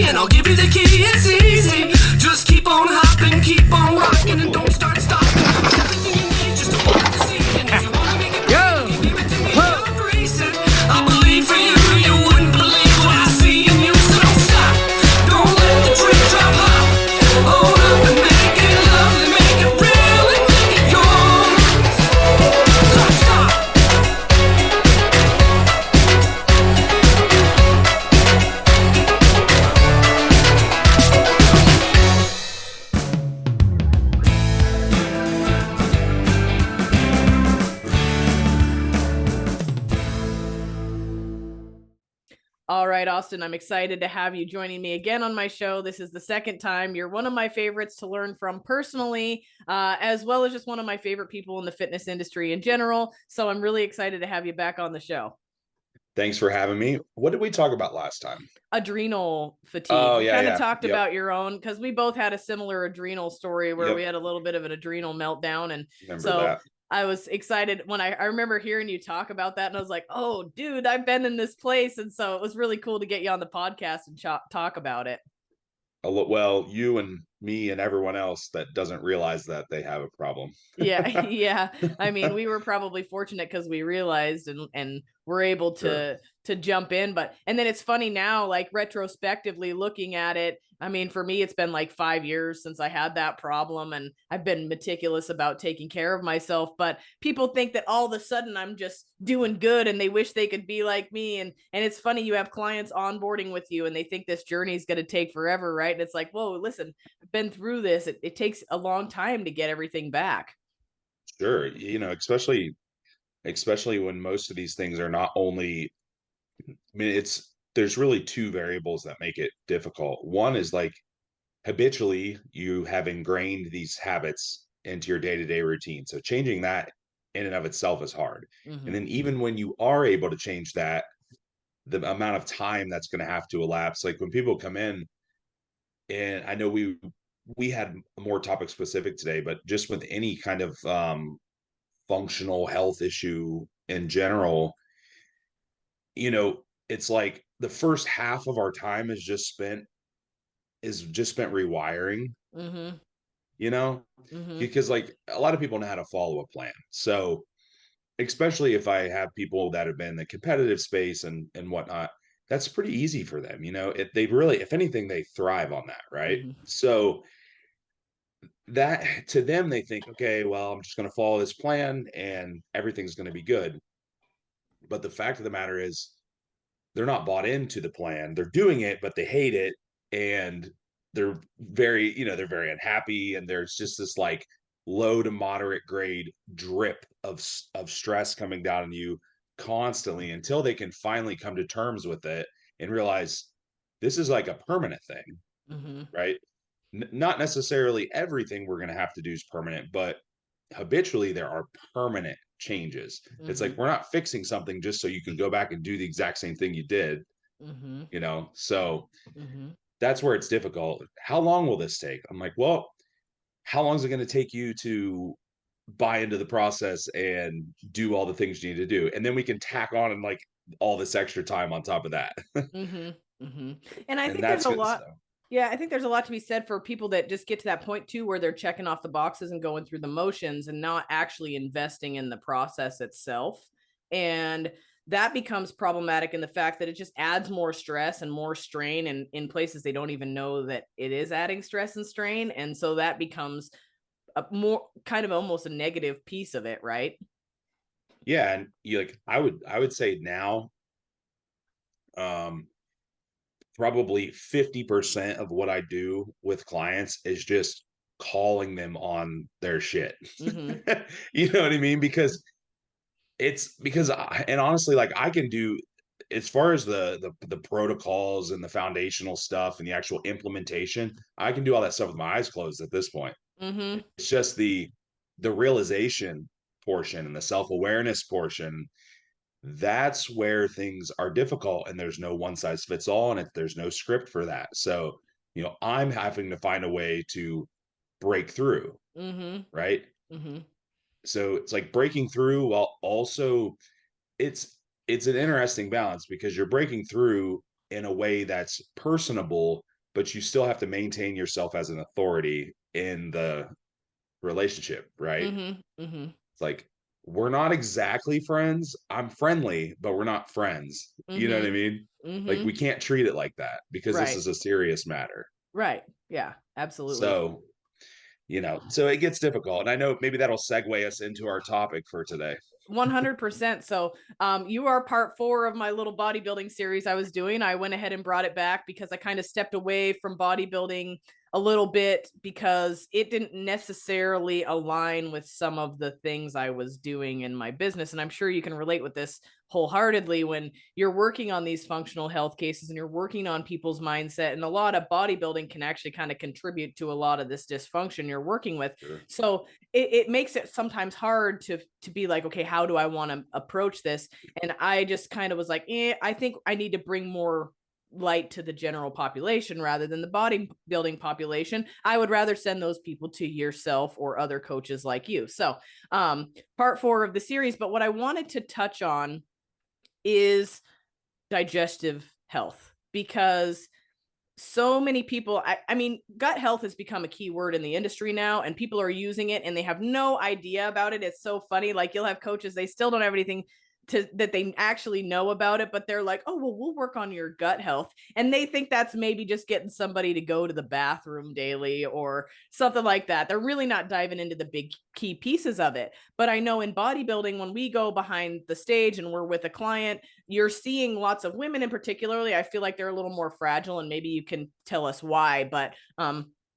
and I'll give you the key. It's easy. Just keep on hopping, keep on rocking, and don't start stopping. Everything you need just to walk the scene. And if you wanna make it better, you give it to me, I'll grace it. I believe for you, you wouldn't believe what I see in you. So don't stop, don't let the dream drop hop. Hold up and make it lovely, make it real, and make it yours. Don't stop. All right, Austin, I'm excited to have you joining me again on my show. This is the second time. You're one of my favorites to learn from personally, as well as just one of my favorite people in the fitness industry in general. So I'm really excited to have you back on the show. Thanks for having me. What did we talk about last time? Adrenal fatigue. Oh, We yeah, kind of yeah. talked Yep. about your own, because we both had a similar adrenal story where Yep. we had a little bit of an adrenal meltdown. And Remember so that? I was excited when I remember hearing you talk about that, and I was like, oh, dude, I've been in this place. And so it was really cool to get you on the podcast and talk about it. Well, you and me and everyone else that doesn't realize that they have a problem. Yeah. Yeah. I mean, we were probably fortunate because we realized and we're able to jump in. And then it's funny now, like retrospectively looking at it. I mean, for me, it's been like 5 years since I had that problem, and I've been meticulous about taking care of myself. But people think that all of a sudden I'm just doing good and they wish they could be like me. And it's funny, you have clients onboarding with you and they think this journey is going to take forever, right? And it's like, whoa, listen, I've been through this. It takes a long time to get everything back. Sure. Especially when most of these things are not only, I mean, there's really two variables that make it difficult. One is like habitually you have ingrained these habits into your day-to-day routine. So changing that in and of itself is hard. Mm-hmm. And then even when you are able to change that, the amount of time that's going to have to elapse, like when people come in, and I know we had more topic specific today, but just with any kind of functional health issue in general, it's like the first half of our time is just spent rewiring, Mm-hmm. Mm-hmm. because like a lot of people know how to follow a plan. So especially if I have people that have been in the competitive space and whatnot, that's pretty easy for them. They really, if anything, they thrive on that, right? Mm-hmm. So that to them, they think, okay, well, I'm just going to follow this plan and everything's going to be good. But the fact of the matter is, they're not bought into the plan. They're doing it, but they hate it, and they're very unhappy, and there's just this like low to moderate grade drip of stress coming down on you constantly until they can finally come to terms with it and realize this is like a permanent thing, Mm-hmm. right? Not necessarily everything we're going to have to do is permanent, but habitually there are permanent changes. It's like Mm-hmm. we're not fixing something just so you can go back and do the exact same thing you did, Mm-hmm. So Mm-hmm. that's where it's difficult. How long will this take? I'm like, well, how long is it going to take you to buy into the process and do all the things you need to do? And then we can tack on and like all this extra time on top of that. Mm-hmm. Mm-hmm. And I And think there's that's a good lot. stuff. Yeah, I think there's a lot to be said for people that just get to that point too, where they're checking off the boxes and going through the motions and not actually investing in the process itself. And that becomes problematic in the fact that it just adds more stress and more strain in places they don't even know that it is adding stress and strain. And so that becomes a more kind of almost a negative piece of it, right? Yeah, and I would say now, um probably 50% of what I do with clients is just calling them on their shit. Mm-hmm. You know what I mean? And honestly, like I can do, as far as the protocols and the foundational stuff and the actual implementation, I can do all that stuff with my eyes closed at this point. Mm-hmm. It's just the realization portion and the self-awareness portion. That's where things are difficult, and there's no one size fits all, and there's no script for that. So, I'm having to find a way to break through, Mm-hmm. right? Mm-hmm. So it's like breaking through while also it's an interesting balance because you're breaking through in a way that's personable, but you still have to maintain yourself as an authority in the relationship, right? It's like, we're not exactly friends. I'm friendly, but we're not friends. You know what I mean? Like, we can't treat it like that because this Right. is a serious matter. Right. Yeah, absolutely. So, so it gets difficult. And I know maybe that'll segue us into our topic for today. 100%. So, you are part 4 of my little bodybuilding series I was doing. I went ahead and brought it back because I kind of stepped away from bodybuilding a little bit because it didn't necessarily align with some of the things I was doing in my business. And I'm sure you can relate with this wholeheartedly when you're working on these functional health cases and you're working on people's mindset. And a lot of bodybuilding can actually kind of contribute to a lot of this dysfunction you're working with. Sure. So it makes it sometimes hard to be like, okay, how do I want to approach this? And I just kind of was like, I think I need to bring more light to the general population rather than the bodybuilding population. I would rather send those people to yourself or other coaches like you. So part 4 of the series, but what I wanted to touch on is digestive health, because so many people, I mean, gut health has become a key word in the industry now, and people are using it and they have no idea about it. It's so funny. Like, you'll have coaches, they still don't have anything that they actually know about it, but they're like, oh, well, we'll work on your gut health. And they think that's maybe just getting somebody to go to the bathroom daily or something like that. They're really not diving into the big key pieces of it. But I know in bodybuilding, when we go behind the stage and we're with a client, you're seeing lots of women in particularly. I feel like they're a little more fragile, and maybe you can tell us why, but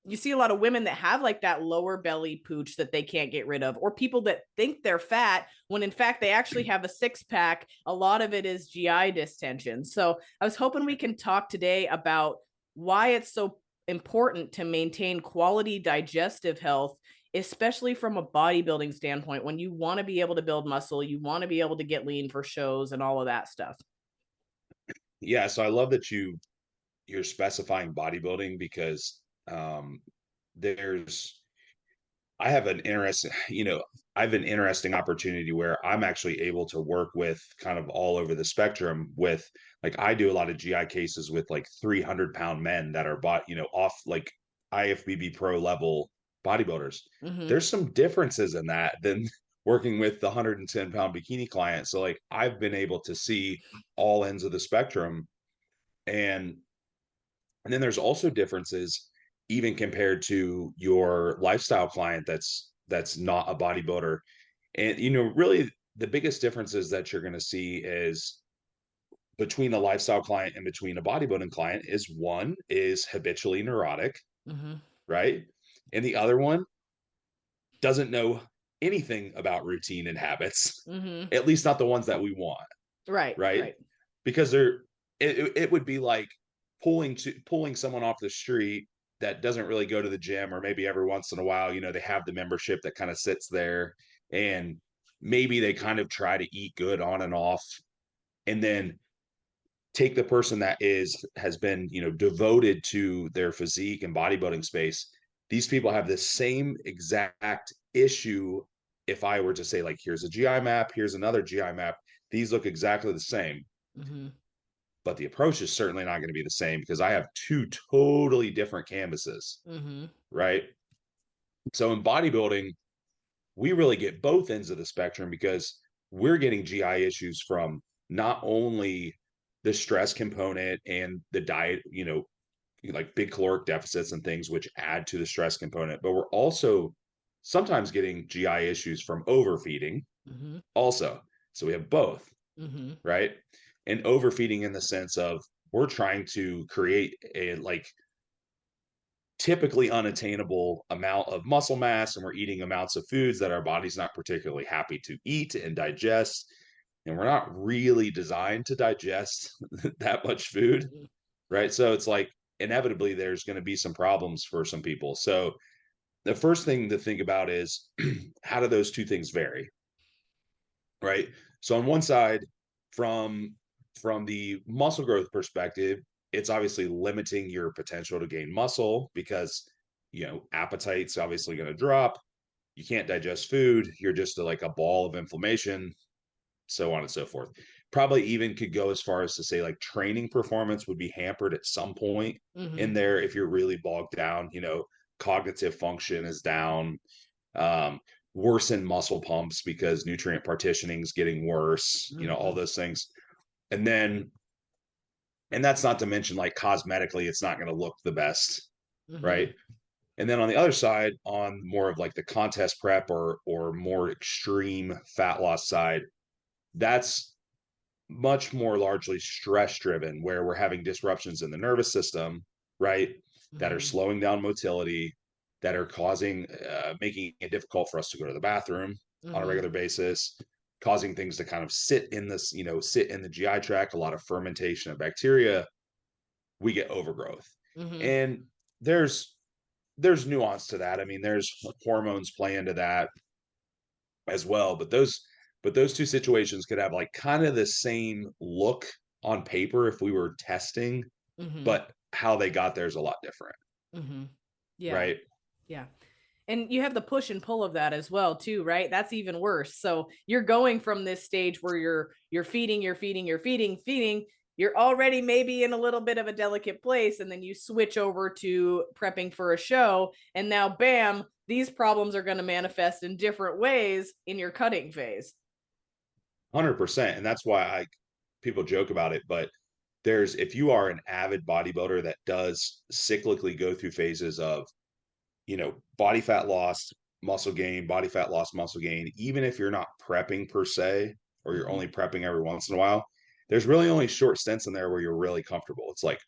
you see a lot of women that have like that lower belly pooch that they can't get rid of, or people that think they're fat when in fact they actually have a 6-pack. A lot of it is GI distension. So I was hoping we can talk today about why it's so important to maintain quality digestive health, especially from a bodybuilding standpoint. When you want to be able to build muscle, you want to be able to get lean for shows and all of that stuff. Yeah, so I love that you're specifying bodybuilding because there's I have an interesting, I have an interesting opportunity where I'm actually able to work with kind of all over the spectrum with, like, I do a lot of GI cases with like 300-pound men that are off like IFBB pro level bodybuilders. There's some differences in that than working with the 110-pound bikini client. So like, I've been able to see all ends of the spectrum. And then there's also differences even compared to your lifestyle client that's not a bodybuilder. And really the biggest differences that you're going to see is between a lifestyle client and between a bodybuilding client is, one is habitually neurotic, right? And the other one doesn't know anything about routine and habits, at least not the ones that we want. Right. Because it would be like pulling someone off the street that doesn't really go to the gym, or maybe every once in a while, they have the membership that kind of sits there, and maybe they kind of try to eat good on and off, and then take the person that has been, devoted to their physique and bodybuilding space. These people have the same exact issue. If I were to say, like, here's a GI map, here's another GI map, these look exactly the same. But the approach is certainly not going to be the same because I have two totally different canvases, right? So in bodybuilding, we really get both ends of the spectrum because we're getting GI issues from not only the stress component and the diet, like big caloric deficits and things which add to the stress component, but we're also sometimes getting GI issues from overfeeding also. So we have both, right? And overfeeding in the sense of we're trying to create a like typically unattainable amount of muscle mass, and we're eating amounts of foods that our body's not particularly happy to eat and digest, and we're not really designed to digest that much food, right? So it's like inevitably there's going to be some problems for some people. So the first thing to think about is how do those two things vary, right? So on one side, from the muscle growth perspective, it's obviously limiting your potential to gain muscle because appetite's obviously going to drop. You can't digest food. You're just like a ball of inflammation, so on and so forth. probably even could go as far as to say like training performance would be hampered at some point in there if you're really bogged down. Cognitive function is down, worsen muscle pumps because nutrient partitioning is getting worse, all those things. And that's not to mention like cosmetically, it's not going to look the best, right? And then on the other side, on more of like the contest prep or more extreme fat loss side, that's much more largely stress driven, where we're having disruptions in the nervous system, right? That are slowing down motility, that are causing, making it difficult for us to go to the bathroom on a regular basis, causing things to kind of sit in this, sit in the GI tract, a lot of fermentation of bacteria. We get overgrowth. And there's nuance to that. I mean, there's hormones play into that as well, but those two situations could have like kind of the same look on paper if we were testing, but how they got there is a lot different. Yeah. Right. Yeah. And you have the push and pull of that as well too, right? That's even worse. So you're going from this stage where you're feeding, you're already maybe in a little bit of a delicate place, and then you switch over to prepping for a show, and now bam, these problems are going to manifest in different ways in your cutting phase. 100%. And that's why people joke about it, but if you are an avid bodybuilder that does cyclically go through phases of, body fat loss, muscle gain, body fat loss, muscle gain, even if you're not prepping per se, or you're only prepping every once in a while, there's really only short stints in there where you're really comfortable. It's like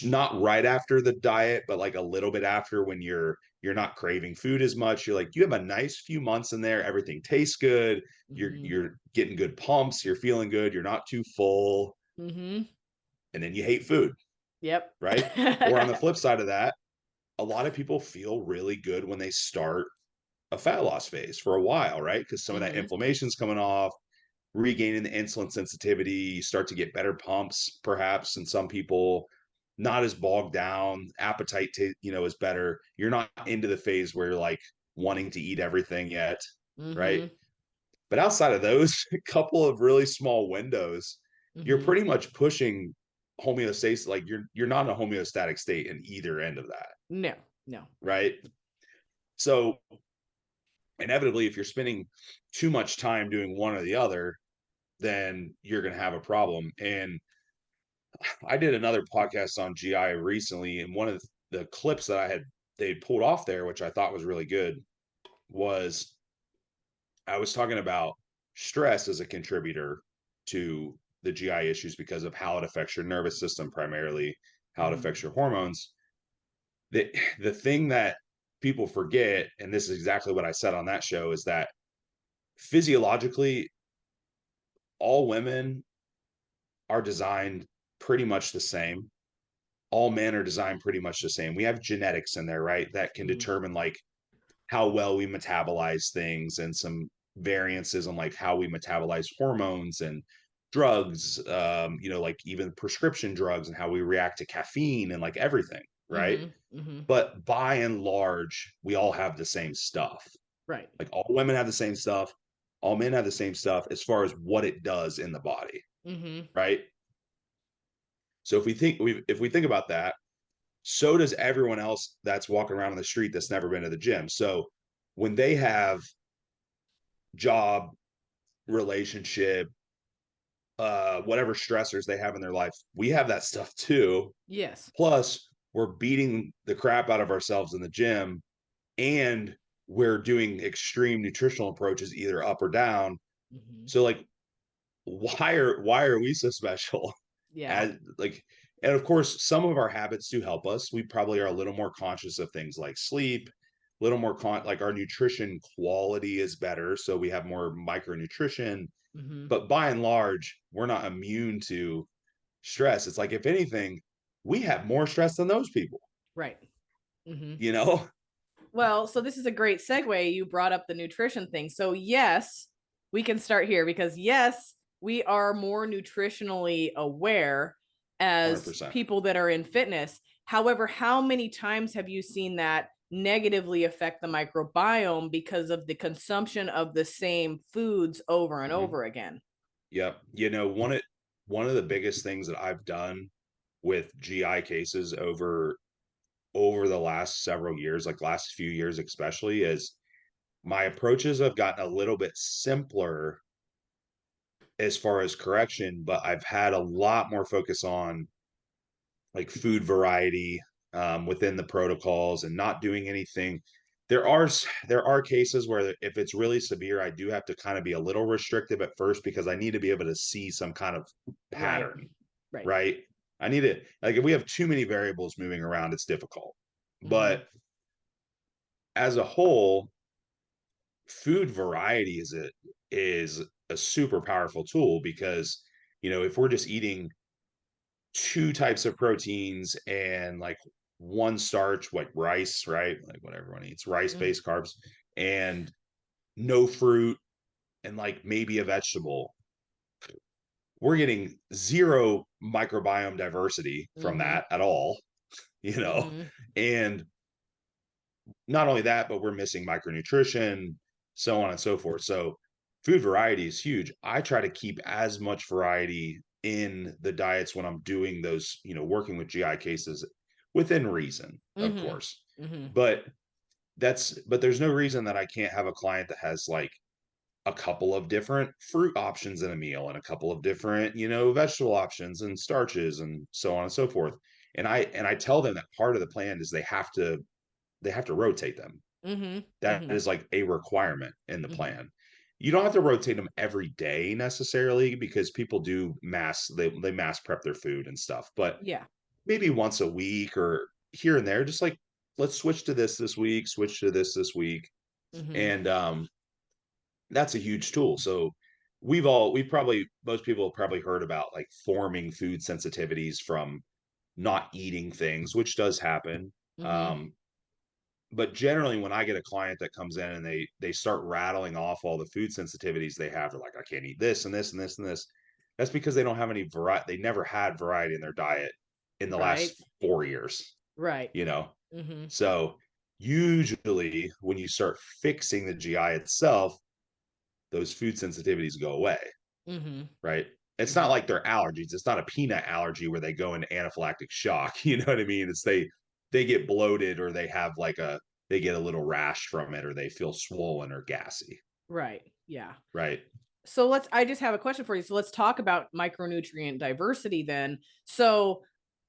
not right after the diet, but like a little bit after, when you're not craving food as much. You're like, you have a nice few months in there. Everything tastes good. You're getting good pumps. You're feeling good. You're not too full. And then you hate food. Yep. Right. Or on the flip side of that, a lot of people feel really good when they start a fat loss phase for a while, right? Because some of that inflammation's coming off, regaining the insulin sensitivity, you start to get better pumps, perhaps, in some people, not as bogged down, appetite is better. You're not into the phase where you're like wanting to eat everything yet, right? But outside of those couple of really small windows, you're pretty much pushing homeostasis. Like you're not in a homeostatic state in either end of that. No. Right. So inevitably, if you're spending too much time doing one or the other, then you're going to have a problem. And I did another podcast on GI recently, and one of the clips that they pulled off there, which I thought was really good, was I was talking about stress as a contributor to the GI issues because of how it affects your nervous system, primarily how it affects your hormones. The thing that people forget, and this is exactly what I said on that show, is that physiologically, all women are designed pretty much the same. All men are designed pretty much the same. We have genetics in there, right? That can determine like how well we metabolize things, and some variances on like how we metabolize hormones and drugs, like even prescription drugs, and how we react to caffeine and like everything, right? But by and large, we all have the same stuff. Right. Like all women have the same stuff. All men have the same stuff as far as what it does in the body. Right. So if we think about that, so does everyone else that's walking around on the street that's never been to the gym. So when they have job, relationship, whatever stressors they have in their life, we have that stuff too. Yes. Plus, we're beating the crap out of ourselves in the gym, and we're doing extreme nutritional approaches, either up or down. So like, why are we so special? Yeah. And of course, some of our habits do help us. We probably are a little more conscious of things like sleep, a little more like our nutrition quality is better, so we have more micronutrition. But by and large, we're not immune to stress. It's like, if anything, we have more stress than those people. Right. Well, so this is a great segue. You brought up the nutrition thing. So yes, we can start here, because yes, we are more nutritionally aware as 100%. people that are in fitness. However, how many times have you seen that negatively affect the microbiome because of the consumption of the same foods over and over again? Yep. You know, one of the biggest things that I've done with GI cases over the last several years, like last few years especially, is my approaches have gotten a little bit simpler as far as correction, but I've had a lot more focus on like food variety within the protocols and not doing anything. There are cases where if it's really severe, I do have to kind of be a little restrictive at first because I need to be able to see some kind of Right. pattern, Right. right? I need to, like, if we have too many variables moving around, it's difficult. Mm-hmm. But as a whole, food variety is a super powerful tool because, you know, if we're just eating two types of proteins and like one starch, like rice, right? Like what everyone eats, Mm-hmm. rice-based carbs, and no fruit and like maybe a vegetable. We're getting zero microbiome diversity from Mm-hmm. that at all, you know. Mm-hmm. And not only that, but we're missing micronutrition, so on and so forth. So food variety is huge. I try to keep as much variety in the diets when I'm doing those, you know, working with GI cases within reason, of course. Mm-hmm. But but there's no reason that I can't have a client that has like a couple of different fruit options in a meal and a couple of different, you know, vegetable options and starches and so on and so forth. And I tell them that part of the plan is they have to rotate them. Mm-hmm. That Mm-hmm. is like a requirement in the Mm-hmm. plan. You don't have to rotate them every day necessarily because people do they mass prep their food and stuff, but Yeah. maybe once a week or here and there, just like let's switch to this week, switch to this week. Mm-hmm. And that's a huge tool. So we've probably most people have probably heard about like forming food sensitivities from not eating things, which does happen. Mm-hmm. Um, but generally when I get a client that comes in and they start rattling off all the food sensitivities they have, they're like, I can't eat this and this and this and this. That's because they don't have any variety. They never had variety in their diet in the Right. last 4 years, Right. you know? Mm-hmm. So usually when you start fixing the GI itself, those food sensitivities go away, Mm-hmm. right? It's Mm-hmm. not like they're allergies. It's not a peanut allergy where they go into anaphylactic shock. You know what I mean? It's they get bloated or they have like they get a little rash from it or they feel swollen or gassy, Right. Yeah. right? So I just have a question for you. So let's talk about micronutrient diversity then. So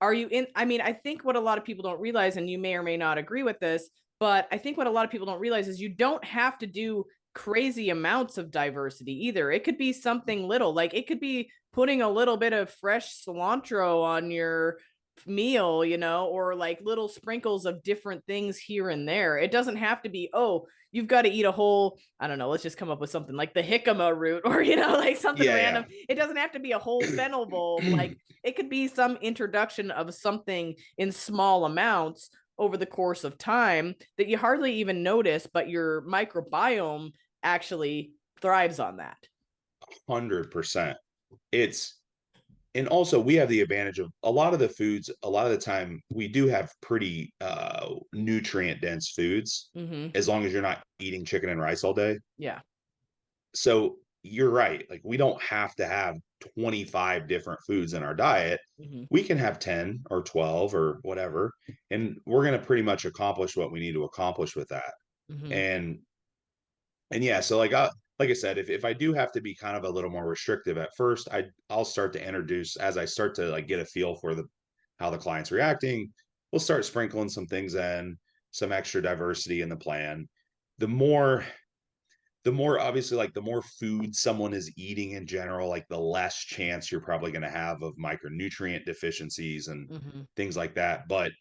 are you in, I mean, I think what a lot of people don't realize, and you may or may not agree with this, but I think what a lot of people don't realize is you don't have to do crazy amounts of diversity either. It could be something little, like it could be putting a little bit of fresh cilantro on your meal, you know, or like little sprinkles of different things here and there. It doesn't have to be, oh, you've got to eat a whole, I don't know, let's just come up with something like the jicama root or, you know, like something Yeah, random. It doesn't have to be a whole fennel bowl. yeah. Like it could be some introduction of something in small amounts over the course of time that you hardly even notice, but your microbiome actually thrives on that. 100%. It's and also we have the advantage of a lot of the foods, a lot of the time we do have pretty nutrient dense foods Mm-hmm. as long as you're not eating chicken and rice all day. Yeah. So you're right. Like we don't have to have 25 different foods in our diet. Mm-hmm. We can have 10 or 12 or whatever, and we're going to pretty much accomplish what we need to accomplish with that. Mm-hmm. And yeah, so like I said, if I do have to be kind of a little more restrictive at first, I'll start to introduce as I start to like get a feel for the how the client's reacting. We'll start sprinkling some things in, some extra diversity in the plan. The more obviously like the more food someone is eating in general, like the less chance you're probably going to have of micronutrient deficiencies and Mm-hmm. things like that. But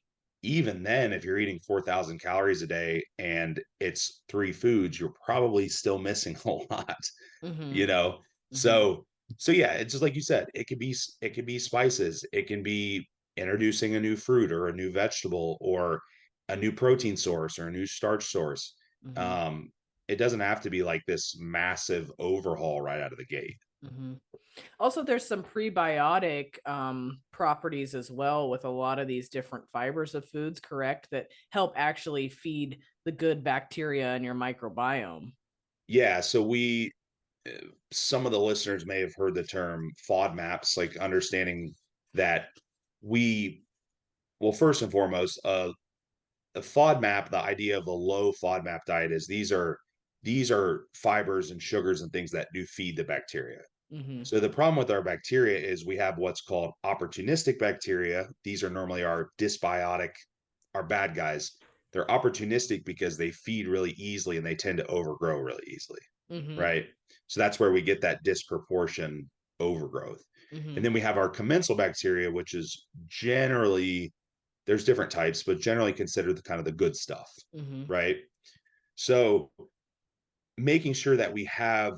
even then, if you're eating 4,000 calories a day and it's three foods, you're probably still missing a lot, Mm-hmm. you know? Mm-hmm. So yeah, it's just like you said, it could be spices, it can be introducing a new fruit or a new vegetable or a new protein source or a new starch source. Mm-hmm. Um, it doesn't have to be like this massive overhaul right out of the gate. Mm-hmm. Also, there's some prebiotic properties as well with a lot of these different fibers of foods, correct? That help actually feed the good bacteria in your microbiome. Yeah, so we some of the listeners may have heard the term FODMAPs, like understanding that well, first and foremost, the FODMAP, the idea of a low FODMAP diet is these are fibers and sugars and things that do feed the bacteria. Mm-hmm. So the problem with our bacteria is we have what's called opportunistic bacteria. These are normally our dysbiotic, our bad guys. They're opportunistic because they feed really easily and they tend to overgrow really easily, Mm-hmm. right? So that's where we get that disproportion overgrowth. Mm-hmm. And then we have our commensal bacteria, which is generally, there's different types, but generally considered the kind of the good stuff, Mm-hmm. right? So making sure that we have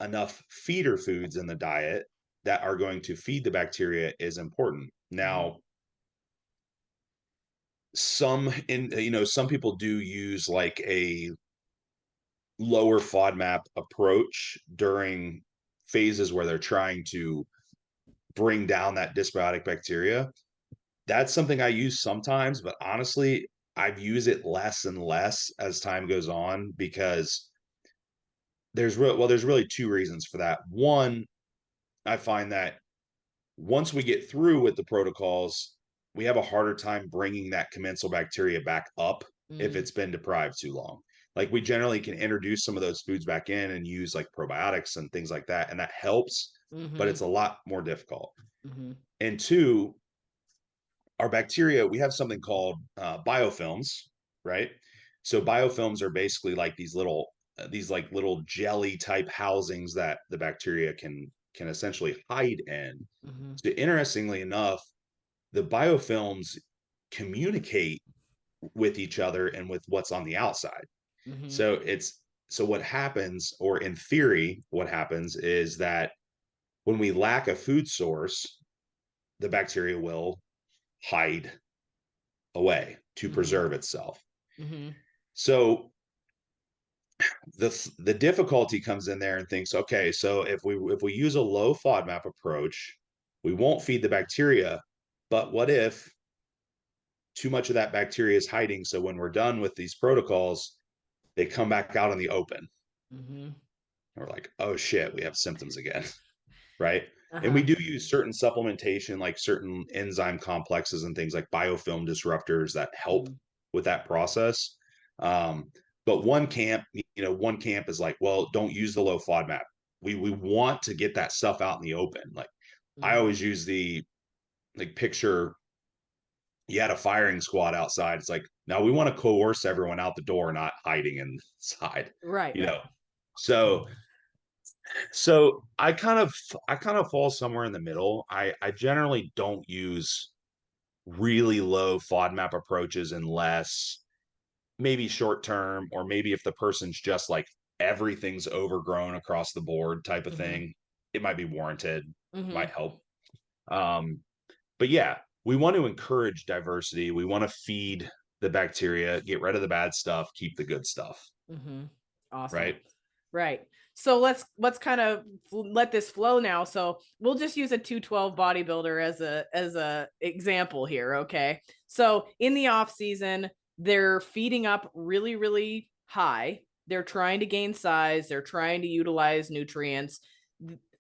enough feeder foods in the diet that are going to feed the bacteria is important. Now, some people do use like a lower FODMAP approach during phases where they're trying to bring down that dysbiotic bacteria. That's something I use sometimes, but honestly, I've used it less and less as time goes on because there's really two reasons for that. One, I find that once we get through with the protocols, we have a harder time bringing that commensal bacteria back up if Mm-hmm. it's been deprived too long. Like we generally can introduce some of those foods back in and use like probiotics and things like that, and that helps, but Mm-hmm. it's a lot more difficult. Mm-hmm. And two, our bacteria, we have something called biofilms, right? So biofilms are basically like these like little jelly type housings that the bacteria can essentially hide in. Mm-hmm. So interestingly enough, the biofilms communicate with each other and with what's on the outside. Mm-hmm. So what happens, or in theory, what happens is that when we lack a food source, the bacteria will hide away to Mm-hmm. preserve itself. Mm-hmm. So the difficulty comes in there and thinks, okay, so if we use a low FODMAP approach, we won't feed the bacteria, but what if too much of that bacteria is hiding? So when we're done with these protocols, they come back out in the open. Mm-hmm. We're like, oh shit, we have symptoms again, right? And we Uh-huh. do use certain supplementation, like certain enzyme complexes and things like biofilm disruptors that help Mm-hmm. with that process. Um, but one camp is like, well, don't use the low FODMAP. We want to get that stuff out in the open. Like I Mm-hmm. always use the like picture you had a firing squad outside. It's like, now we want to coerce everyone out the door, not hiding inside, Right, you right. know. So I kind of fall somewhere in the middle. I generally don't use really low FODMAP approaches unless maybe short term, or maybe if the person's just like everything's overgrown across the board type of Mm-hmm. thing, it might be warranted, Mm-hmm. might help. Um, but yeah, we want to encourage diversity. We want to feed the bacteria, get rid of the bad stuff, keep the good stuff, Mm-hmm. Awesome. right? Right. So let's kind of let this flow now. So we'll just use a 212 bodybuilder as a example here, okay? So in the off season, they're feeding up really really high. They're trying to gain size, they're trying to utilize nutrients.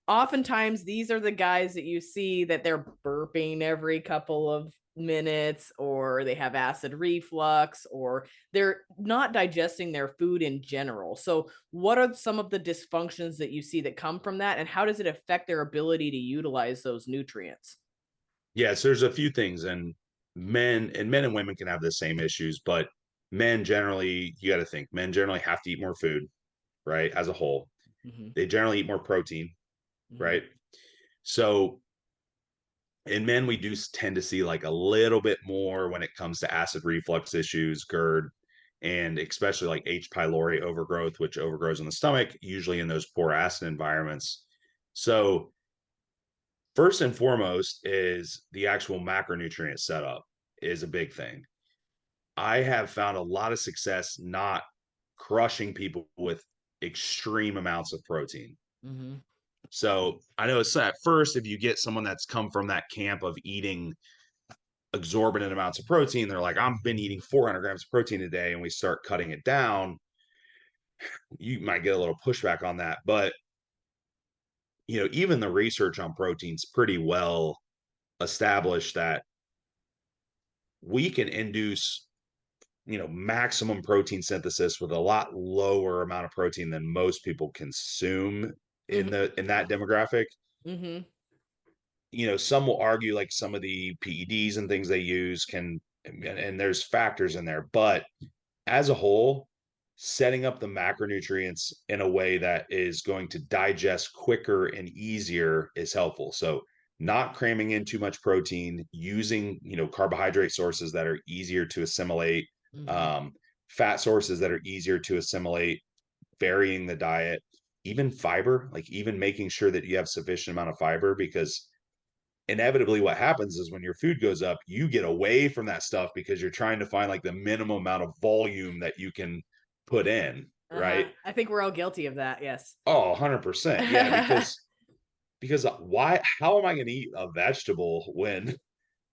Oftentimes these are the guys that you see that they're burping every couple of minutes, or they have acid reflux, or they're not digesting their food in general. So what are some of the dysfunctions that you see that come from that, and how does it affect their ability to utilize those nutrients? Yes, there's a few things, and men and women can have the same issues, but men generally, you got to think, men generally have to eat more food, right? As a whole, Mm-hmm. they generally eat more protein, Mm-hmm. right? So in men, we do tend to see like a little bit more when it comes to acid reflux issues, GERD, and especially like H. pylori overgrowth, which overgrows in the stomach, usually in those poor acid environments. So first and foremost is the actual macronutrient setup is a big thing. I have found a lot of success not crushing people with extreme amounts of protein. Mm-hmm. So I know it's at first, if you get someone that's come from that camp of eating exorbitant amounts of protein, they're like, I've been eating 400 grams of protein a day, and we start cutting it down, you might get a little pushback on that. But even the research on proteins pretty well established that we can induce maximum protein synthesis with a lot lower amount of protein than most people consume in that demographic. Mm-hmm. Some will argue like some of the PEDs and things they use and there's factors in there, but as a whole, setting up the macronutrients in a way that is going to digest quicker and easier is helpful. So not cramming in too much protein, using, carbohydrate sources that are easier to assimilate, fat sources that are easier to assimilate, varying the diet, even fiber, like even making sure that you have sufficient amount of fiber, because inevitably what happens is when your food goes up, you get away from that stuff because you're trying to find like the minimum amount of volume that you can put in, right? I think we're all guilty of that. Yes. Oh, 100%. Yeah, because how am I going to eat a vegetable when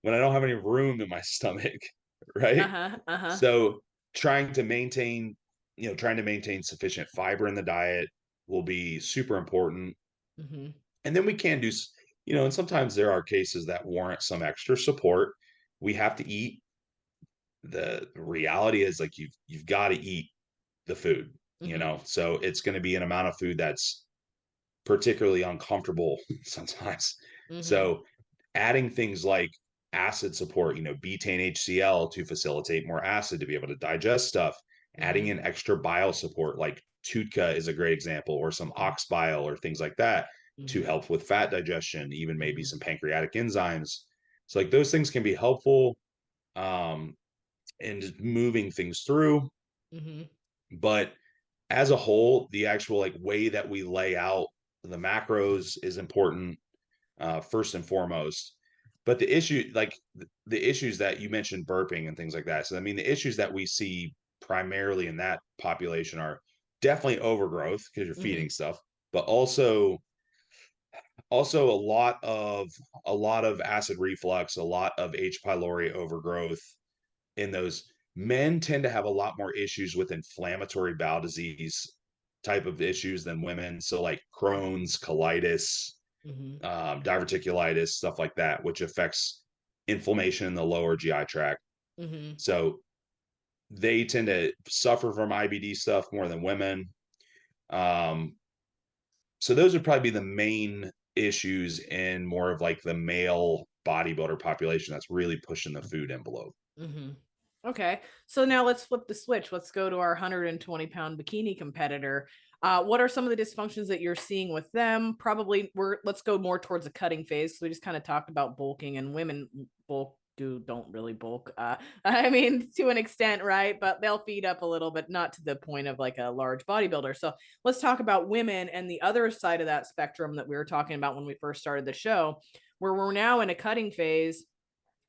I don't have any room in my stomach, right? So trying to maintain sufficient fiber in the diet will be super important. And then we can do, and sometimes there are cases that warrant some extra support. We have to eat. The reality is like you've got to eat the food, so it's going to be an amount of food that's particularly uncomfortable sometimes. So adding things like acid support, betaine HCl to facilitate more acid to be able to digest stuff, adding in extra bile support like TUDCA is a great example, or some ox bile or things like that to help with fat digestion, even maybe some pancreatic enzymes. So like those things can be helpful in just moving things through. But as a whole, the actual like way that we lay out the macros is important, first and foremost. But the issues that you mentioned, burping and things like that. So I mean, the issues that we see primarily in that population are definitely overgrowth because you're feeding stuff, but also a lot of acid reflux, a lot of H. pylori overgrowth in those. Men tend to have a lot more issues with inflammatory bowel disease type of issues than women. So like Crohn's, colitis, diverticulitis, stuff like that, which affects inflammation in the lower GI tract. So they tend to suffer from IBD stuff more than women. So those would probably be the main issues in more of like the male bodybuilder population that's really pushing the food envelope. Okay, so now let's flip the switch. Let's go to our 120-pound bikini competitor. What are some of the dysfunctions that you're seeing with them? Probably let's go more towards the cutting phase, because we just kind of talked about bulking, and women don't really bulk. I mean, to an extent, right? But they'll feed up a little, but not to the point of like a large bodybuilder. So let's talk about women and the other side of that spectrum that we were talking about when we first started the show, where we're now in a cutting phase.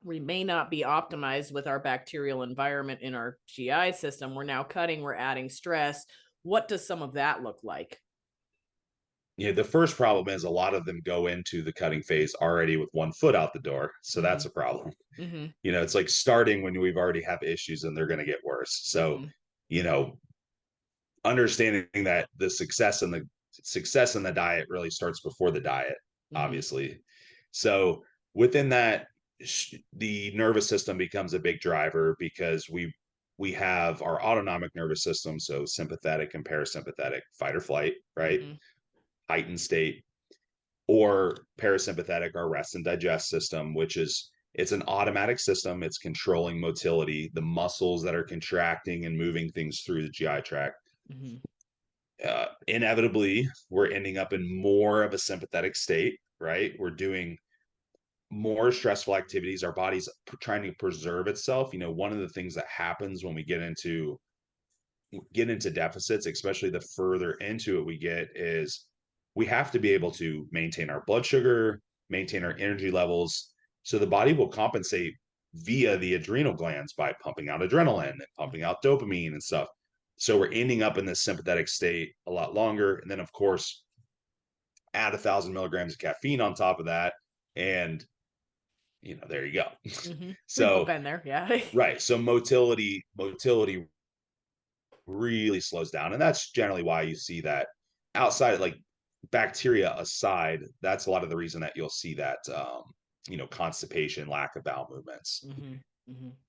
We may not be optimized with our bacterial environment in our GI system. We're now cutting, we're adding stress. What does some of that look like? The first problem is a lot of them go into the cutting phase already with one foot out the door. So that's a problem. It's like starting when we've already have issues and they're going to get worse. So, understanding that the success in the diet really starts before the diet, obviously. So within that, the nervous system becomes a big driver, because we have our autonomic nervous system, so sympathetic and parasympathetic, fight or flight, right? Heightened state, or parasympathetic, our rest and digest system, which is, it's an automatic system. It's controlling motility, the muscles that are contracting and moving things through the GI tract. Inevitably, we're ending up in more of a sympathetic state, right? We're doing more stressful activities. Our body's trying to preserve itself. One of the things that happens when we get into deficits, especially the further into it we get, is we have to be able to maintain our blood sugar, maintain our energy levels. So the body will compensate via the adrenal glands by pumping out adrenaline and pumping out dopamine and stuff. So we're ending up in this sympathetic state a lot longer. And then of course, add 1,000 milligrams of caffeine on top of that, and there you go. So we've been there, yeah. Right. So motility really slows down. And that's generally why you see that outside, like bacteria aside, that's a lot of the reason that you'll see that, constipation, lack of bowel movements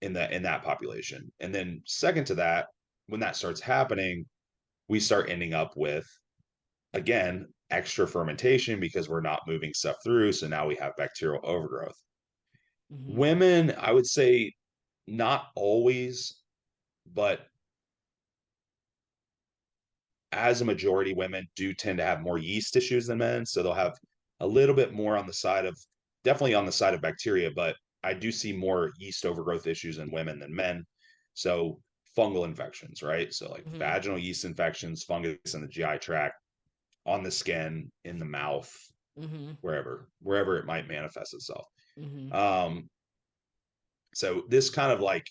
in that population. And then second to that, when that starts happening, we start ending up with, again, extra fermentation because we're not moving stuff through. So now we have bacterial overgrowth. Women, I would say not always, but as a majority, women do tend to have more yeast issues than men. So they'll have a little bit more on the side of, definitely on the side of bacteria, but I do see more yeast overgrowth issues in women than men. So fungal infections, right? So like vaginal yeast infections, fungus in the GI tract, on the skin, in the mouth, wherever it might manifest itself. So this kind of like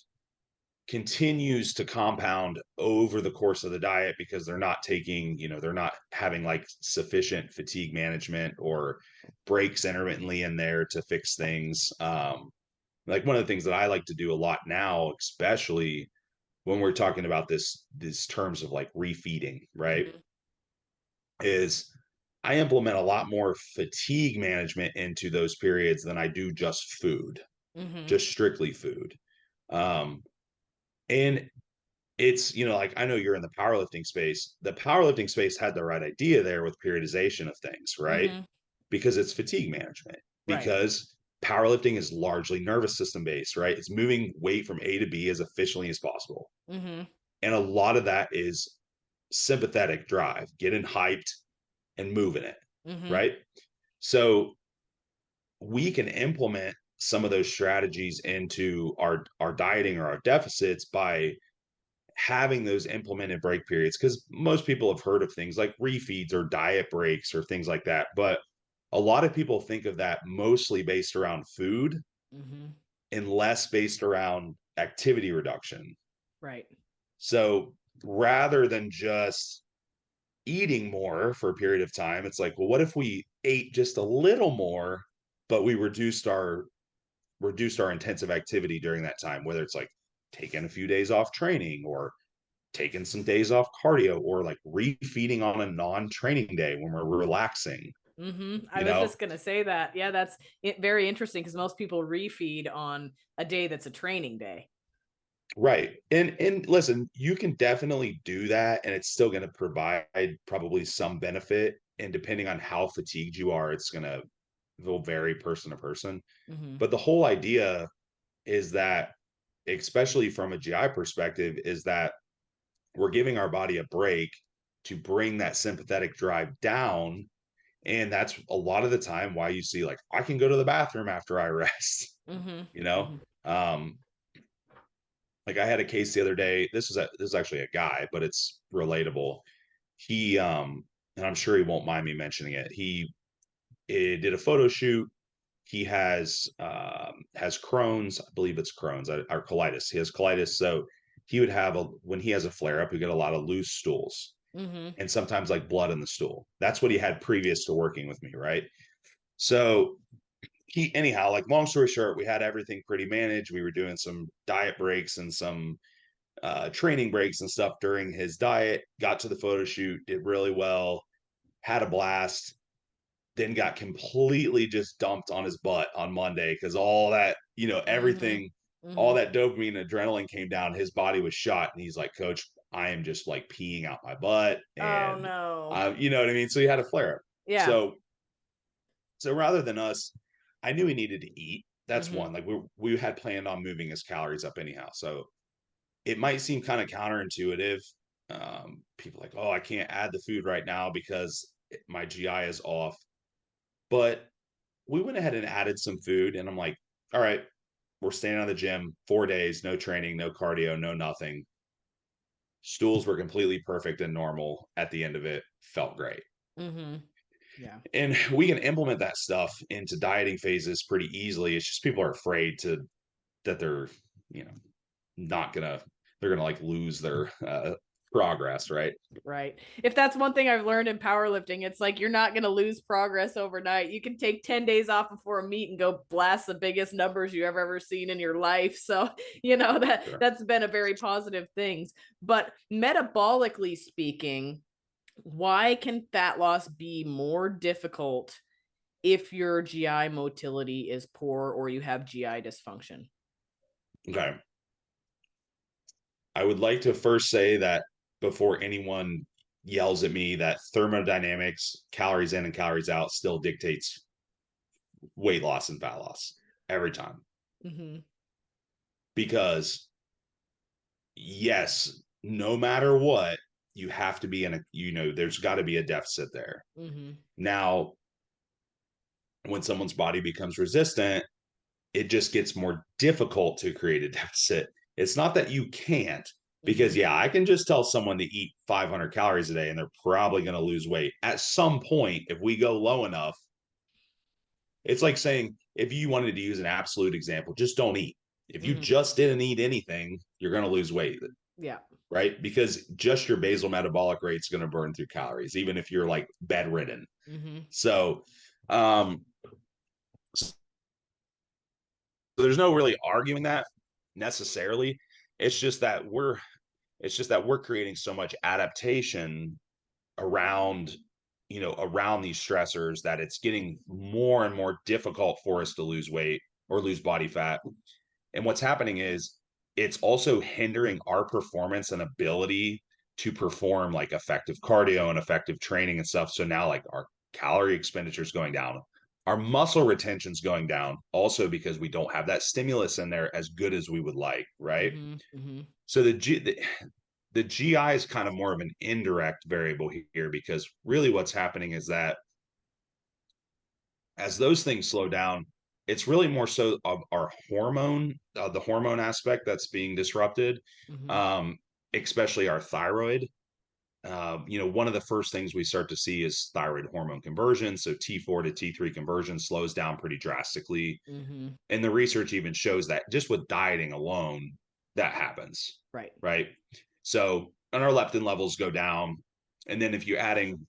continues to compound over the course of the diet because they're not taking, they're not having like sufficient fatigue management or breaks intermittently in there to fix things. Like one of the things that I like to do a lot now, especially when we're talking about these terms of like refeeding, right? Is I implement a lot more fatigue management into those periods than I do just food, just strictly food. And it's, like, I know you're in the powerlifting space. The powerlifting space had the right idea there with periodization of things, right? Because it's fatigue management, because powerlifting is largely nervous system based, right? It's moving weight from A to B as efficiently as possible. And a lot of that is sympathetic drive, getting hyped and moving it, right? So we can implement some of those strategies into our dieting or our deficits by having those implemented break periods, because most people have heard of things like refeeds or diet breaks or things like that, but a lot of people think of that mostly based around food and less based around activity reduction. So rather than just eating more for a period of time, it's like, well, what if we ate just a little more, but we reduced our intensive activity during that time, whether it's like taking a few days off training or taking some days off cardio or like refeeding on a non-training day when we're relaxing. I was just going to say that. Yeah, that's very interesting because most people refeed on a day that's a training day. Right. And listen, you can definitely do that and it's still going to provide probably some benefit. And depending on how fatigued you are, will vary person to person. But the whole idea is that, especially from a GI perspective, is that we're giving our body a break to bring that sympathetic drive down. And that's a lot of the time why you see like, I can go to the bathroom after I rest, like I had a case the other day. This is actually a guy, but it's relatable. He, and I'm sure he won't mind me mentioning it. He did a photo shoot. He has Crohn's, I believe it's Crohn's or colitis. He has colitis. So he would have when he has a flare up, he get a lot of loose stools and sometimes like blood in the stool. That's what he had previous to working with me. Right. So anyhow, like long story short, we had everything pretty managed. We were doing some diet breaks and some training breaks and stuff during his diet, got to the photo shoot, did really well, had a blast, then got completely just dumped on his butt on Monday because all that, everything, all that dopamine and adrenaline came down. His body was shot. And he's like, Coach, I am just like peeing out my butt. And, you know what I mean? So he had a flare up. Yeah. So rather than us, I knew he needed to eat. That's one. Like we had planned on moving his calories up anyhow. So it might seem kind of counterintuitive. People like, oh, I can't add the food right now because my GI is off. But we went ahead and added some food, and I'm like, all right, we're staying out of the gym 4 days, no training, no cardio, no nothing. Stools were completely perfect and normal. At the end of it, felt great. Yeah. And we can implement that stuff into dieting phases pretty easily. It's just people are afraid that they're, they're gonna like lose their progress, right? Right. If that's one thing I've learned in powerlifting, it's like you're not going to lose progress overnight. You can take 10 days off before a meet and go blast the biggest numbers you ever seen in your life. So, that's been a very positive thing. But metabolically speaking, Why can fat loss be more difficult if your GI motility is poor or you have GI dysfunction? Okay. I would like to first say that before anyone yells at me, that thermodynamics, calories in and calories out, still dictates weight loss and fat loss every time. Mm-hmm. Because yes, no matter what, you have to be in a, there's got to be a deficit there. Mm-hmm. Now, when someone's body becomes resistant, it just gets more difficult to create a deficit. It's not that you can't, because Mm-hmm. yeah, I can just tell someone to eat 500 calories a day and they're probably going to lose weight. At some point, if we go low enough, it's like saying, if you wanted to use an absolute example, just don't eat. If you Mm-hmm. just didn't eat anything, you're going to lose weight, Yeah. right? Because just your basal metabolic rate is going to burn through calories, even if you're like bedridden. Mm-hmm. So, so there's no really arguing that necessarily. It's just that we're creating so much adaptation around around these stressors that it's getting more and more difficult for us to lose weight or lose body fat. And what's happening is it's also hindering our performance and ability to perform like effective cardio and effective training and stuff. So now like our calorie expenditure is going down. Our muscle retention is going down also because we don't have that stimulus in there as good as we would like, right? Mm-hmm. Mm-hmm. So the GI is kind of more of an indirect variable here, because really what's happening is that as those things slow down, it's really more so of our the hormone aspect that's being disrupted, Mm-hmm. um, especially our thyroid. One of the first things we start to see is thyroid hormone conversion. So T4 to T3 conversion slows down pretty drastically. Mm-hmm. And the research even shows that just with dieting alone, that happens, Right. right? So, and our leptin levels go down. And then if you're adding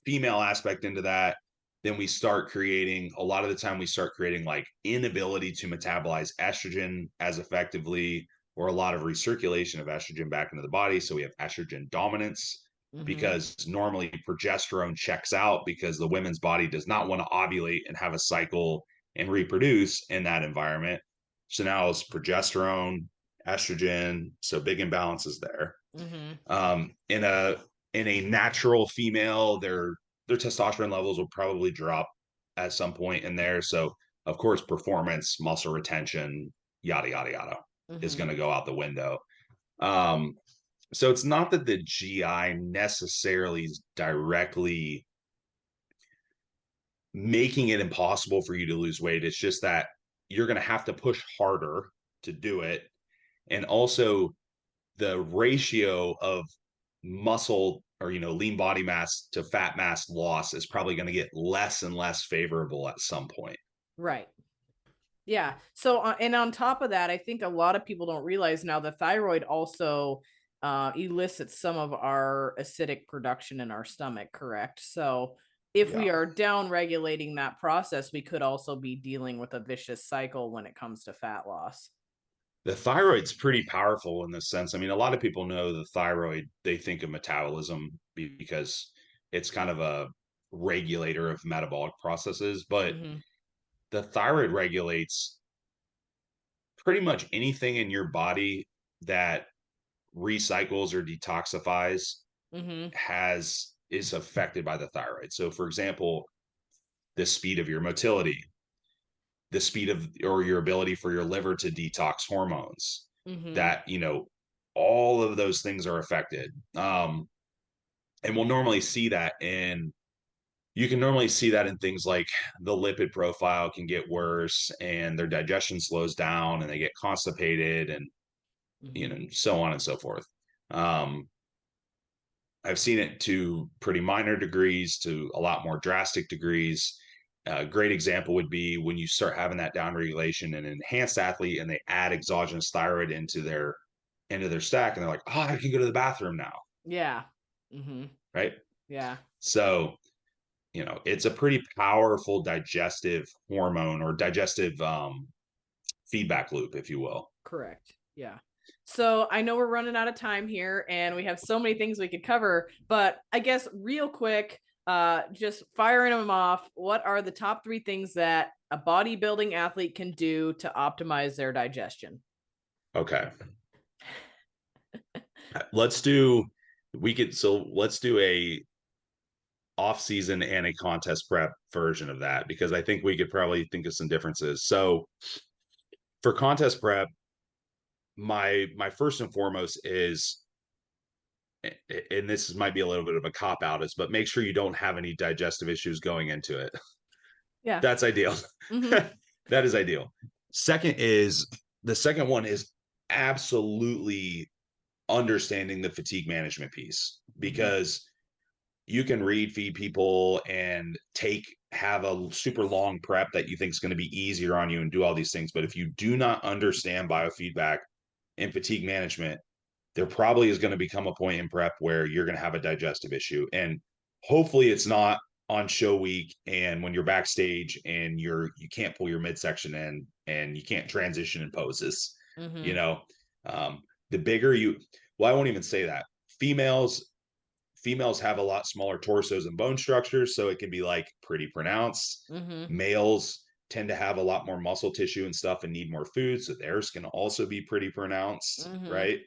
female aspect into that, then we start creating, a lot of the time we start creating like inability to metabolize estrogen as effectively, or a lot of recirculation of estrogen back into the body. So we have estrogen dominance, Mm-hmm. because normally progesterone checks out because the women's body does not want to ovulate and have a cycle and reproduce in that environment. So now it's progesterone, estrogen, so big imbalances there. Mm-hmm. In a natural female, their testosterone levels will probably drop at some point in there. So of course, performance, muscle retention, yada yada yada, is Mm-hmm. going to go out the window. Um, so it's not that the GI necessarily is directly making it impossible for you to lose weight. It's just that you're going to have to push harder to do it. And also the ratio of muscle, or lean body mass to fat mass loss, is probably going to get less and less favorable at some point. Right. Yeah. So, and on top of that, I think a lot of people don't realize now the thyroid also elicits some of our acidic production in our stomach, correct? So, if Yeah. we are down regulating that process, we could also be dealing with a vicious cycle when it comes to fat loss. The thyroid's pretty powerful in this sense. I mean, a lot of people know the thyroid, they think of metabolism because it's kind of a regulator of metabolic processes, but Mm-hmm. the thyroid regulates pretty much anything in your body that recycles or detoxifies, Mm-hmm. is affected by the thyroid. So for example, the speed of your motility, the speed of, or your ability for your liver to detox hormones, Mm-hmm. that all of those things are affected. And we'll normally see that in you can normally see that in things like the lipid profile can get worse and their digestion slows down and they get constipated, and Mm-hmm. so on and so forth. um I've seen it to pretty minor degrees to a lot more drastic degrees. A great example would be when you start having that downregulation in an enhanced athlete and they add exogenous thyroid into their stack, and they're like, oh, I can go to the bathroom now, Yeah. Mm-hmm. right? Yeah. So it's a pretty powerful digestive hormone, or digestive feedback loop, if you will. Correct. Yeah. So I know we're running out of time here and we have so many things we could cover, but I guess real quick, just firing them off. What are the top 3 things that a bodybuilding athlete can do to optimize their digestion? Okay. Let's do a off season and a contest prep version of that, because I think we could probably think of some differences. So for contest prep, my first and foremost is, and this might be a little bit of a cop out, is but make sure you don't have any digestive issues going into it. Yeah. That's ideal. Mm-hmm. That is ideal. The second one is absolutely understanding the fatigue management piece, because you can feed people and have a super long prep that you think is going to be easier on you and do all these things. But if you do not understand biofeedback and fatigue management, there probably is going to become a point in prep where you're going to have a digestive issue. And hopefully it's not on show week and when you're backstage and you can't pull your midsection in and you can't transition in poses. Mm-hmm. You know, the bigger I won't even say that. Females have a lot smaller torsos and bone structures, so it can be like pretty pronounced. Mm-hmm. Males tend to have a lot more muscle tissue and stuff and need more food, so theirs can also be pretty pronounced, right?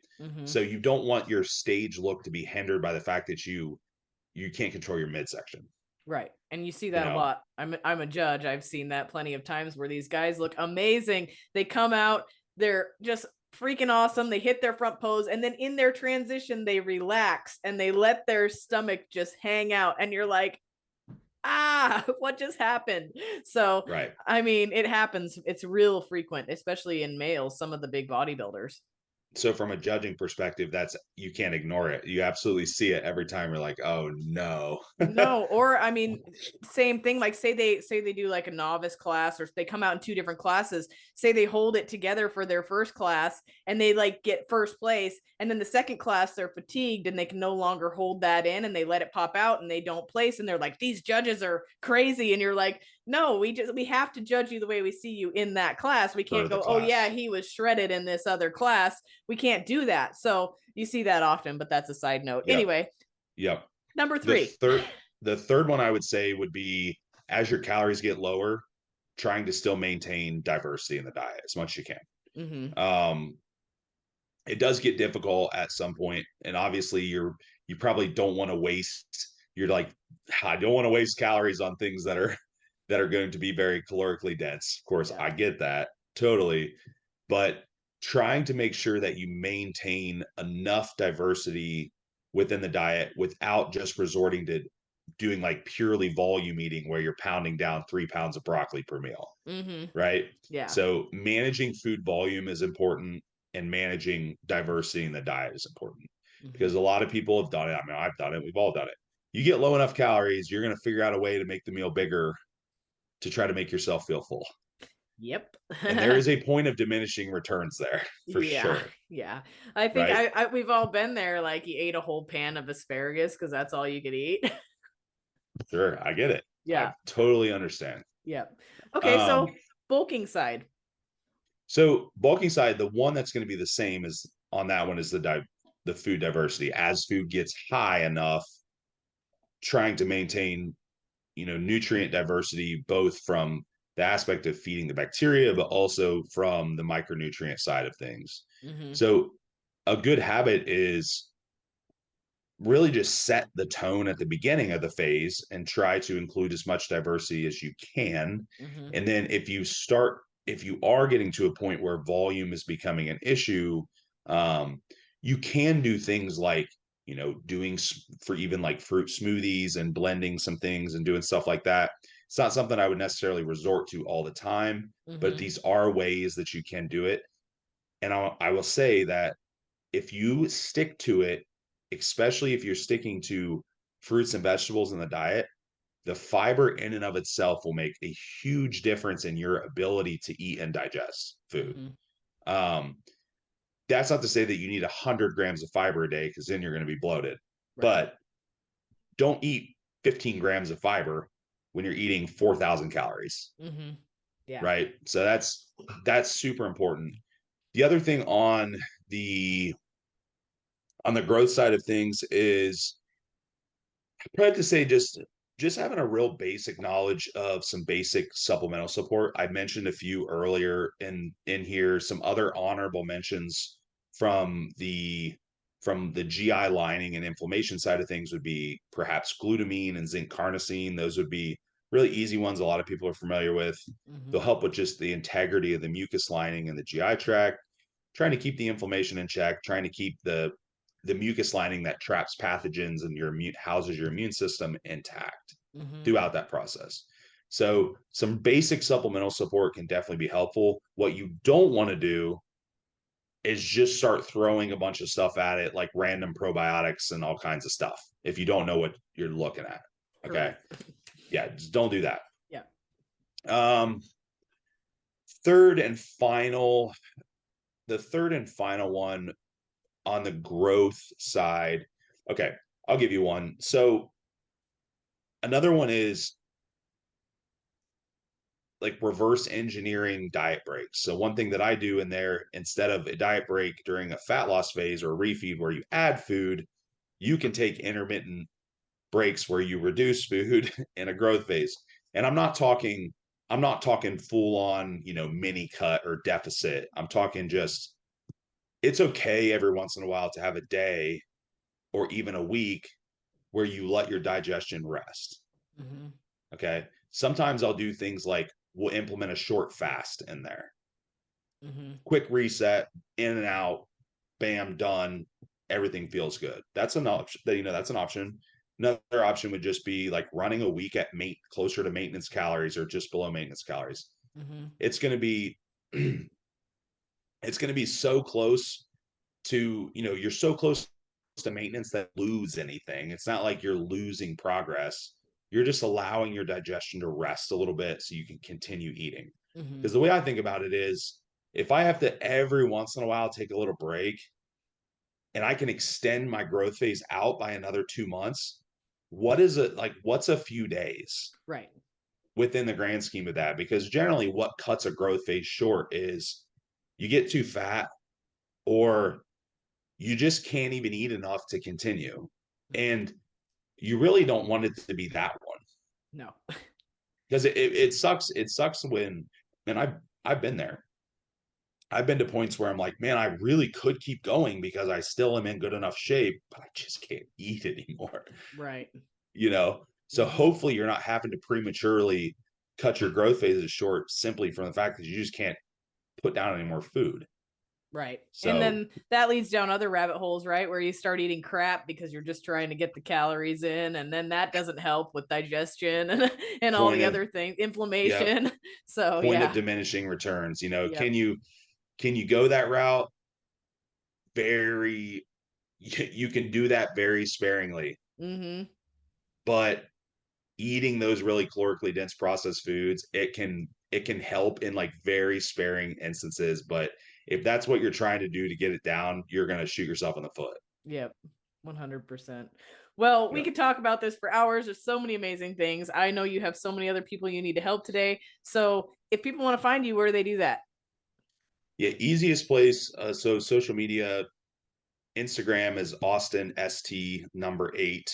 So you don't want your stage look to be hindered by the fact that you can't control your midsection. Right. And you see that a lot. I'm a judge. I've seen that plenty of times where these guys look amazing. They come out, they're just freaking awesome. They hit their front pose, and then in their transition, they relax and they let their stomach just hang out. And you're like, what just happened? So, right. I mean, it happens. It's real frequent, especially in males, some of the big bodybuilders. So from a judging perspective, you can't ignore it. You absolutely see it every time. You're like, oh no. No, or I mean, same thing. Like say they do like a novice class, or they come out in 2 different classes. Say they hold it together for their first class and they like get first place, and then the second class they're fatigued and they can no longer hold that in and they let it pop out and they don't place, and they're like, these judges are crazy. And you're like, no, we have to judge you the way we see you in that class. We can't go, oh yeah, he was shredded in this other class. We can't do that. So you see that often, but that's a side note. Yep. Anyway. Yep. Number 3. The third one I would say would be, as your calories get lower, trying to still maintain diversity in the diet as much as you can. Mm-hmm. It does get difficult at some point, and obviously you probably don't want to waste. You're like, I don't want to waste calories on things that are going to be very calorically dense. Of course, yeah. I get that totally, but trying to make sure that you maintain enough diversity within the diet without just resorting to doing like purely volume eating where you're pounding down 3 pounds of broccoli per meal. Mm-hmm. Right. Yeah. So managing food volume is important, and managing diversity in the diet is important, because a lot of people have done it. I mean, I've done it. We've all done it. You get low enough calories, you're going to figure out a way to make the meal bigger to try to make yourself feel full. Yep. And there is a point of diminishing returns there for sure. Yeah. I think we've all been there. Like you ate a whole pan of asparagus because that's all you could eat. Sure. I get it. Yeah. I totally understand. Yeah. Okay. So bulking side. So bulking side, the one that's going to be the same as on that one is the food diversity. As food gets high enough, trying to maintain, nutrient diversity, both from the aspect of feeding the bacteria, but also from the micronutrient side of things. Mm-hmm. So a good habit is really just set the tone at the beginning of the phase and try to include as much diversity as you can. Mm-hmm. And then if you are getting to a point where volume is becoming an issue, you can do things like, doing for even like fruit smoothies and blending some things and doing stuff like that. It's not something I would necessarily resort to all the time, mm-hmm. but these are ways that you can do it. And I will say that if you stick to it, especially if you're sticking to fruits and vegetables in the diet, the fiber in and of itself will make a huge difference in your ability to eat and digest food. Mm-hmm. That's not to say that you need 100 grams of fiber a day, because then you're going to be bloated. Right. But don't eat 15 grams of fiber when you're eating 4,000 calories. Mm-hmm. Yeah. Right. So that's super important. The other thing on on the growth side of things is I'd probably have to say just having a real basic knowledge of some basic supplemental support. I mentioned a few earlier in here, some other honorable mentions from the GI lining and inflammation side of things would be perhaps glutamine and zinc carnosine. Those would be really easy ones a lot of people are familiar with. They'll help with just the integrity of the mucus lining and the GI tract, trying to keep the inflammation in check, trying to keep the mucus lining that traps pathogens and houses your immune system intact throughout that process. So some basic supplemental support can definitely be helpful. What you don't want to do is just start throwing a bunch of stuff at it, like random probiotics and all kinds of stuff, if you don't know what you're looking at. Okay. Yeah, just don't do that. Yeah. Third and final one on the growth side. Okay, I'll give you one. So another one is like reverse engineering diet breaks. So one thing that I do in there, instead of a diet break during a fat loss phase or a refeed where you add food, you can take intermittent breaks where you reduce food in a growth phase. And I'm not talking full on, mini cut or deficit. I'm talking just, it's okay every once in a while to have a day or even a week where you let your digestion rest. Okay. Sometimes I'll do things like we'll implement a short fast in there. Quick reset, in and out, bam, done. Everything feels good. That's an option. That's an option. Another option would just be like running a week at closer to maintenance calories or just below maintenance calories. It's going to be so close to, you're so close to maintenance that lose anything. It's not like you're losing progress. You're just allowing your digestion to rest a little bit so you can continue eating. Because the way I think about it is, if I have to every once in a while take a little break and I can extend my growth phase out by another 2 months, what's a few days? Right. Within the grand scheme of that? Because generally what cuts a growth phase short is you get too fat or you just can't even eat enough to continue. And you really don't want it to be that one. No. Because it sucks. It sucks when, and I've been there. I've been to points where I'm like, man, I really could keep going because I still am in good enough shape, but I just can't eat anymore. Right. So hopefully you're not having to prematurely cut your growth phases short simply from the fact that you just can't put down any more food. Right. So, and then that leads down other rabbit holes, right? Where you start eating crap because you're just trying to get the calories in. And then that doesn't help with digestion and all the other things, inflammation. Yep. So point of diminishing returns, Yep. Can you go that route? You can do that very sparingly. But eating those really calorically dense processed foods, it can help in like very sparing instances. But if that's what you're trying to do to get it down, you're going to shoot yourself in the foot. Yep. 100%. Well, we could talk about this for hours. There's so many amazing things. I know you have so many other people you need to help today. So if people want to find you, where do they do that? Yeah. Easiest place. So social media, Instagram is Austin ST number 8.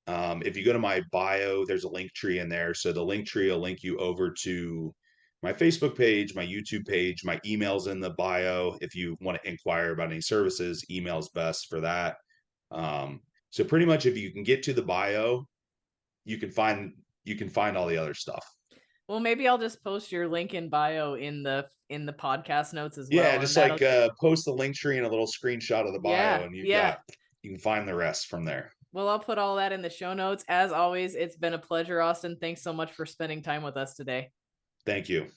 If you go to my bio, there's a link tree in there. So the link tree will link you over to my Facebook page, my YouTube page, my email's in the bio. If you want to inquire about any services, email's best for that. So pretty much if you can get to the bio, you can find all the other stuff. Well, maybe I'll just post your link in bio in the podcast notes as well. Yeah, just like post the link tree and a little screenshot of the bio, and you can find the rest from there. Well, I'll put all that in the show notes. As always, it's been a pleasure, Austin. Thanks so much for spending time with us today. Thank you.